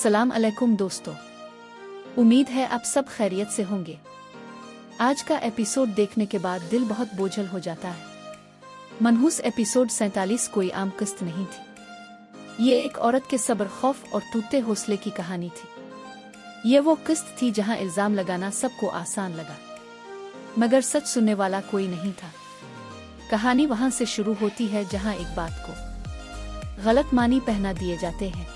अस्सलाम अलैकुम दोस्तों, उम्मीद है आप सब खैरियत से होंगे। आज का एपिसोड देखने के बाद दिल बहुत बोझल हो जाता है। मनहूस एपिसोड 47 कोई आम किस्त नहीं थी। ये एक औरत के सब्र, खौफ और टूटते हौसले की कहानी थी। ये वो किस्त थी जहां इल्जाम लगाना सबको आसान लगा, मगर सच सुनने वाला कोई नहीं था। कहानी वहां से शुरू होती है जहां एक बात को गलत मानी पहना दिए जाते हैं।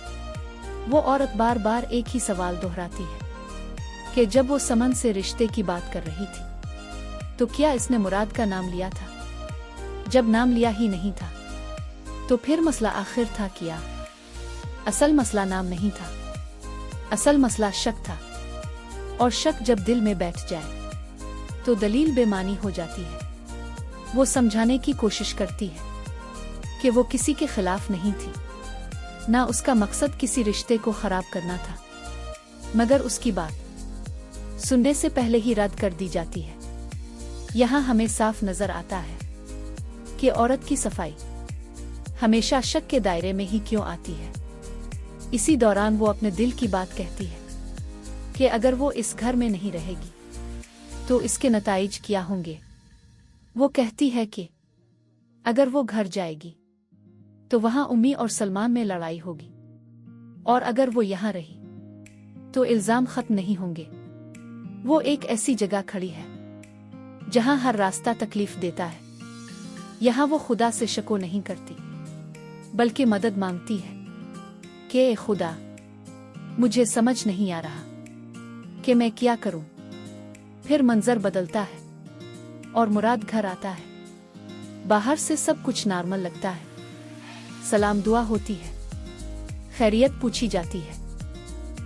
वो औरत बार बार एक ही सवाल दोहराती है कि जब वो समन से रिश्ते की बात कर रही थी तो क्या इसने मुराद का नाम लिया था? जब नाम लिया ही नहीं था तो फिर मसला आखिर था क्या? असल मसला नाम नहीं था, असल मसला शक था। और शक जब दिल में बैठ जाए तो दलील बेमानी हो जाती है। वो समझाने की कोशिश करती है कि वो किसी के खिलाफ नहीं थी, ना उसका मकसद किसी रिश्ते को खराब करना था, मगर उसकी बात सुनने से पहले ही रद्द कर दी जाती है। यहाँ हमें साफ नजर आता है कि औरत की सफाई हमेशा शक के दायरे में ही क्यों आती है। इसी दौरान वो अपने दिल की बात कहती है कि अगर वो इस घर में नहीं रहेगी तो इसके नताइज क्या होंगे। वो कहती है कि अगर वो घर जाएगी तो वहां उम्मी और सलमान में लड़ाई होगी, और अगर वो यहां रही तो इल्जाम खत्म नहीं होंगे। वो एक ऐसी जगह खड़ी है जहां हर रास्ता तकलीफ देता है। यहां वो खुदा से शको नहीं करती, बल्कि मदद मांगती है कि ए खुदा, मुझे समझ नहीं आ रहा कि मैं क्या करूं। फिर मंजर बदलता है और मुराद घर आता है। बाहर से सब कुछ नॉर्मल लगता है। सलाम दुआ होती है, खैरियत पूछी जाती है,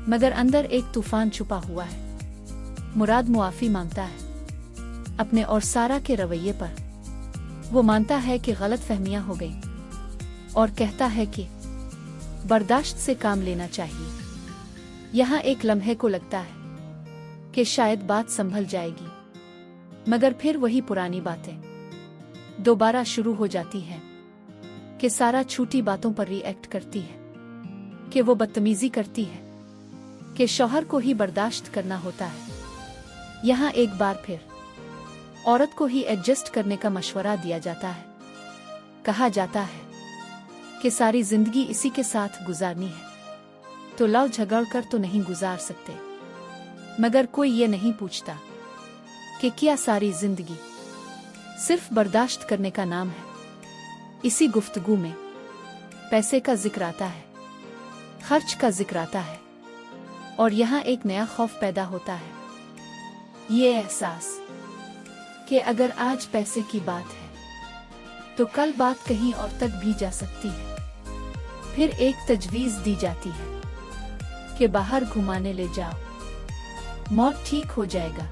मगर अंदर एक तूफान छुपा हुआ है। मुराद मुआफी मांगता है अपने और सारा के रवैये पर। वो मानता है कि गलत फहमियां हो गई और कहता है कि बर्दाश्त से काम लेना चाहिए। यहाँ एक लम्हे को लगता है कि शायद बात संभल जाएगी, मगर फिर वही पुरानी बातें दोबारा शुरू हो जाती हैं कि सारा छोटी बातों पर रिएक्ट करती है, कि वो बदतमीजी करती है, कि शौहर को ही बर्दाश्त करना होता है। यहाँ एक बार फिर औरत को ही एडजस्ट करने का मशवरा दिया जाता है। कहा जाता है कि सारी जिंदगी इसी के साथ गुजारनी है तो लड़ झगड़ कर तो नहीं गुजार सकते, मगर कोई ये नहीं पूछता कि क्या सारी जिंदगी सिर्फ बर्दाश्त करने का नाम है। इसी गुफ्तगू में पैसे का जिक्र आता है, खर्च का जिक्र आता है, और यहाँ एक नया खौफ पैदा होता है। ये एहसास कि अगर आज पैसे की बात है तो कल बात कहीं और तक भी जा सकती है। फिर एक तजवीज दी जाती है कि बाहर घुमाने ले जाओ, मौत ठीक हो जाएगा।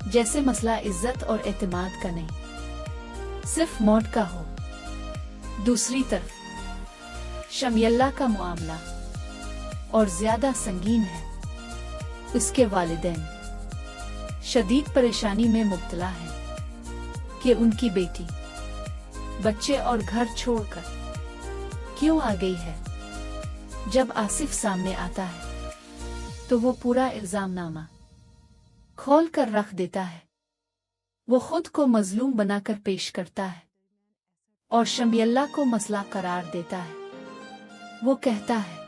जैसे मसला इज्जत और एतमाद का नहीं, सिर्फ मौत का हो। दूसरी तरफ शमियल्ला का मामला और ज्यादा संगीन है। उसके वालिदैन शदीद परेशानी में मुब्तला हैं कि उनकी बेटी बच्चे और घर छोड़कर क्यों आ गई है। जब आसिफ सामने आता है तो वो पूरा इल्जामनामा खोल कर रख देता है। वो खुद को मजलूम बनाकर पेश करता है और शमियल्ला को मसला करार देता है। वो कहता है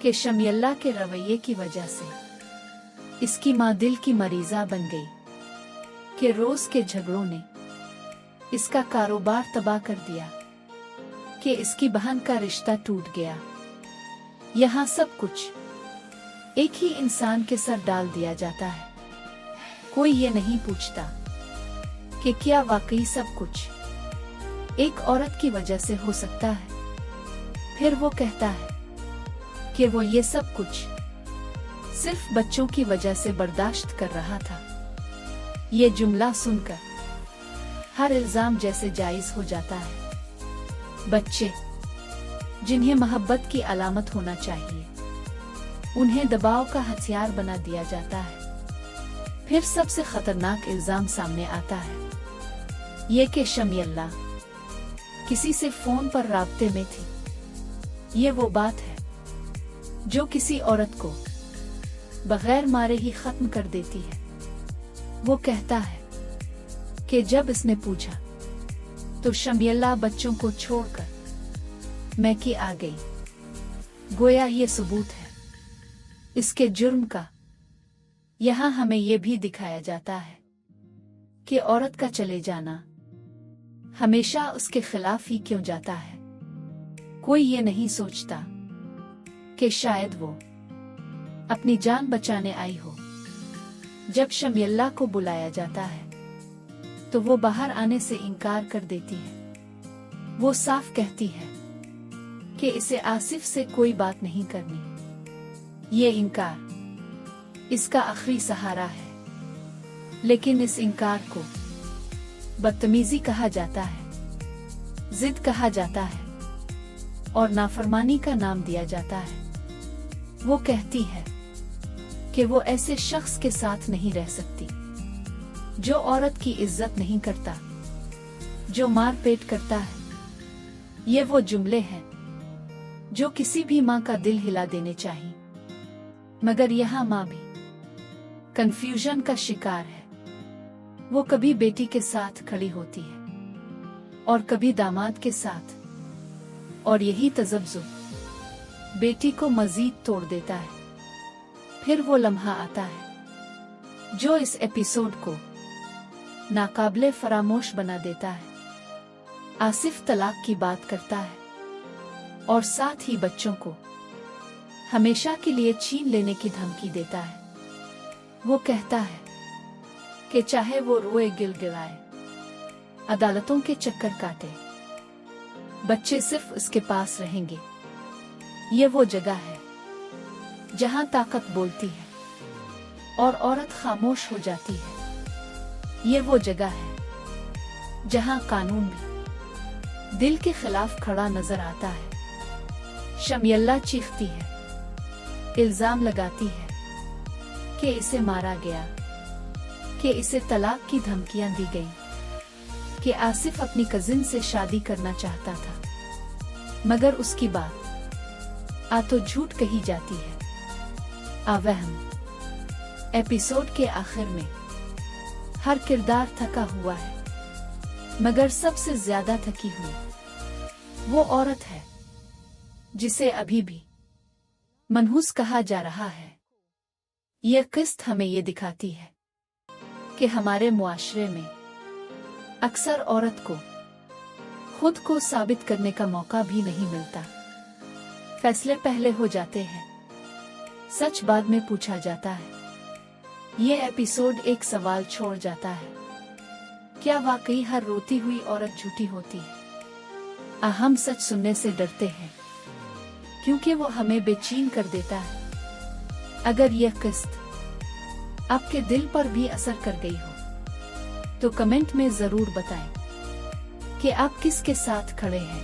कि शमियल्ला के रवैये की वजह से इसकी माँ दिल की मरीजा बन गई, कि रोज के झगड़ों ने इसका कारोबार तबाह कर दिया, कि इसकी बहन का रिश्ता टूट गया। यहाँ सब कुछ एक ही इंसान के सर डाल दिया जाता है। कोई ये नहीं पूछता कि क्या वाकई सब कुछ एक औरत की वजह से हो सकता है। फिर वो कहता है कि वो ये सब कुछ सिर्फ बच्चों की वजह से बर्दाश्त कर रहा था। ये जुमला सुनकर हर इल्जाम जैसे जायज हो जाता है। बच्चे जिन्हें मोहब्बत की अलामत होना चाहिए, उन्हें दबाव का हथियार बना दिया जाता है। फिर सबसे खतरनाक इल्जाम सामने आता है, ये कि शमियल्ला किसी से फोन पर राब्ते में थी। ये वो बात है जो किसी औरत को बगैर मारे ही खत्म कर देती है। वो कहता है कि जब इसने पूछा तो शमियल्ला बच्चों को छोड़कर मैकी आ गई। गोया ये सबूत है इसके जुर्म का। यहाँ हमें यह भी दिखाया जाता है कि औरत का चले जाना हमेशा उसके खिलाफ ही क्यों जाता है। कोई ये नहीं सोचता कि शायद वो अपनी जान बचाने आई हो। जब शमियल्ला को बुलाया जाता है तो वो बाहर आने से इनकार कर देती है। वो साफ कहती है कि इसे आसिफ से कोई बात नहीं करनी। ये इनकार इसका आखिरी सहारा है, लेकिन इस इनकार को बदतमीजी कहा जाता है, जिद कहा जाता है और नाफरमानी का नाम दिया जाता है। वो कहती है कि वो ऐसे शख्स के साथ नहीं रह सकती जो औरत की इज्जत नहीं करता, जो मार पेट करता है। ये वो जुमले हैं जो किसी भी माँ का दिल हिला देने चाहिए, मगर यहाँ माँ भी कंफ्यूजन का शिकार है। वो कभी बेटी के साथ खड़ी होती है और कभी दामाद के साथ, और यही तज़ब्ज़ुब बेटी को मजीद तोड़ देता है। फिर वो लम्हा आता है जो इस एपिसोड को नाकाबिले फरामोश बना देता है। आसिफ तलाक की बात करता है और साथ ही बच्चों को हमेशा के लिए छीन लेने की धमकी देता है। वो कहता है कि चाहे वो रोए गिड़गिड़ाए, अदालतों के चक्कर काटे, बच्चे सिर्फ उसके पास रहेंगे। ये वो जगह है जहां ताकत बोलती है और औरत खामोश हो जाती है। ये वो जगह है जहां कानून भी दिल के खिलाफ खड़ा नजर आता है। शमियल्ला चीखती है, इल्जाम लगाती है कि इसे मारा गया, कि इसे तलाक की धमकियां दी गईं, कि आसिफ अपनी कजिन से शादी करना चाहता था, मगर उसकी बात तो झूठ कही जाती है। अवहम एपिसोड के आखिर में हर किरदार थका हुआ है, मगर सबसे ज्यादा थकी हुई वो औरत है जिसे अभी भी मनहूस कहा जा रहा है। यह किस्त हमें ये दिखाती है कि हमारे मुआशरे में अक्सर औरत को खुद को साबित करने का मौका भी नहीं मिलता। फैसले पहले हो जाते हैं, सच बाद में पूछा जाता है। यह एपिसोड एक सवाल छोड़ जाता है, क्या वाकई हर रोती हुई औरत झूठी होती है? हम सच सुनने से डरते हैं क्योंकि वो हमें बेचैन कर देता है। अगर यह किस्त आपके दिल पर भी असर कर गई हो तो कमेंट में जरूर बताएं कि आप किसके साथ खड़े हैं।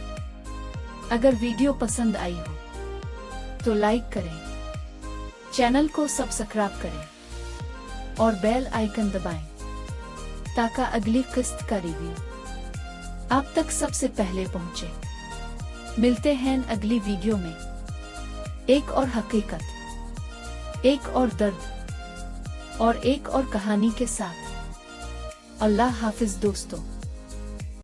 अगर वीडियो पसंद आई हो तो लाइक करें, चैनल को सब्सक्राइब करें और बेल आइकन दबाएं ताकि अगली किस्त का रिव्यू आप तक सबसे पहले पहुंचे। मिलते हैं अगली वीडियो में एक और हकीकत, एक और दर्द और एक और कहानी के साथ। अल्लाह हाफिज दोस्तों।